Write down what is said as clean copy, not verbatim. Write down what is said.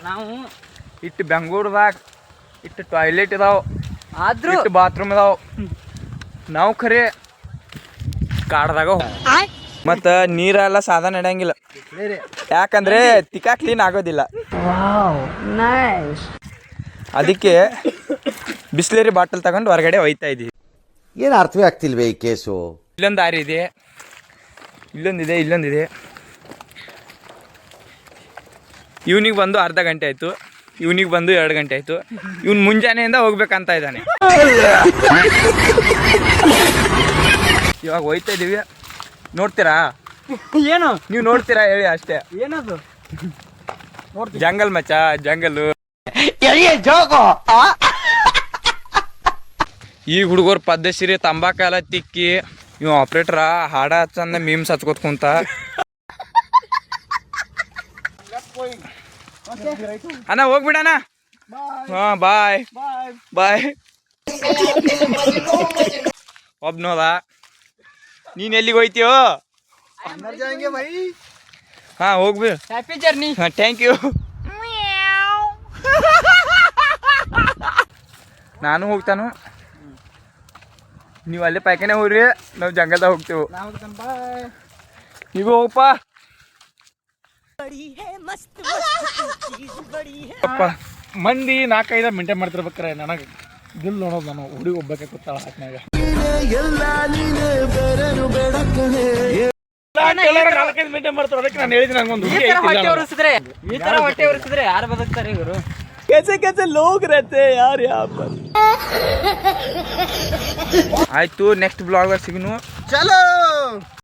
ನಾವು ಇಟ್ಟು ಬೆಂಗಳೂರದಾಗ ಇಟ್ಟು ಟಾಯ್ಲೆಟ್ ಇದಾವ ಆದ್ರೂ ಇಟ್ಟು ಬಾತ್ರೂಮ್ ಇದಾವ ನಾವು ಖರೆ ಕಾಡ್ದಾಗ ಮತ್ತ ನೀರೆಲ್ಲ ಸಾದಾ ನಡೆಯಂಗಿಲ್ಲ ಯಾಕಂದ್ರೆ ತಿಕ್ಕಾ ಕ್ಲೀನ್ ಆಗೋದಿಲ್ಲ ಅದಕ್ಕೆ ಬಿಸ್ಲೇರಿ ಬಾಟಲ್ ತಗೊಂಡು ಹೊರಗಡೆ ಒಯ್ತಾ ಇದೀವಿ. ಏನು ಅರ್ಥವೇ ಆಗ್ತಿಲ್ವೇ ಈ ಕೇಸು? ಇಲ್ಲೊಂದು ದಾರಿ ಇದೆ, ಇಲ್ಲೊಂದಿದೆ. ಇವನಿಗೆ ಬಂದು ಅರ್ಧ ಗಂಟೆ ಆಯ್ತು, ಇವನಿಗೆ ಬಂದು 2 ಗಂಟೆ ಆಯ್ತು. ಇವನ್ ಮುಂಜಾನೆಯಿಂದ ಹೋಗ್ಬೇಕಂತ ಇದ್ದಾನೆ. ಇವಾಗ ಹೋಯ್ತಾ ಇದೀವಿ, ನೋಡ್ತೀರಾ? ಏನು ನೀವು ನೋಡ್ತೀರಾ ಹೇಳಿ ಅಷ್ಟೇ. ಏನದು? ಜಂಗಲ್ ಮಚ್ಚ, ಜಂಗಲ್. ಈ ಹುಡುಗರು ಪದ್ಧಸಿರಿ ತಂಬಾಕೆಲ್ಲ ತಿಕ್ಕಿ ಇವ್ ಆಪ್ರೇಟರ್ ಹಾಡ ಹಚ್ಚಂದ ಮೀಮ್ಸ್ ಹಚ್ಕೋತ್ ಕುಂತ. ಅಣ್ಣ ಹೋಗ್ಬಿಡಣ. ಹಾ ಬಾಯ್ ಬಾಯ್. ಒಬ್ನೋದ ನೀನ್ ಎಲ್ಲಿಗೆ ಹೋಯ್ತೀಯೋ? ಹಾ ಹೋಗ್ಬಿ. Happy journey. ಹಾ ಥ್ಯಾಂಕ್ ಯು. ನಾನು ಹೋಗ್ತಾನು, ನೀವು ಅಲ್ಲೇ ಪಾಯ್ಕಾನೆ ಹೋಗ್ರಿ, ನಾವು ಜಂಗಲ್ದಾಗ ಹೋಗ್ತೇವೆ. ನೀವು ಹೋಗಪ್ಪ. ಮಂದಿ 4-5 ಮೇಂಟೈನ್ ಮಾಡ್ತಿರ್ಬೇಕ್ರೆ ನನಗೆ ದಿಲ್ ನೋಡೋದು. ನಾನು ಹುಡುಗಿ ಒಬ್ಬಕ್ಕೆ ಕೂತಾಳ ಹಾಕ್ನಾಗ ಮೇಂಟೈನ್ ಮಾಡ್ತಾರೆ. ಅದಕ್ಕೆ ನಾನು ಹೇಳಿದ್ದೀನಿ ನಂಗೊಂದು ಈ ತರ ಹೊಟ್ಟೆ ಉರಿಸಿದ್ರೆ ಯಾರು ಬದುಕ್ತಾರೆ ಇವರು? कैसे लोग रहते हैं यार यहाँ पर. ಆಯ್ತು, ನೆಕ್ಸ್ಟ್ ಬ್ಲಾಗ್ ಸಿಗ್ನು. ಚಲೋ.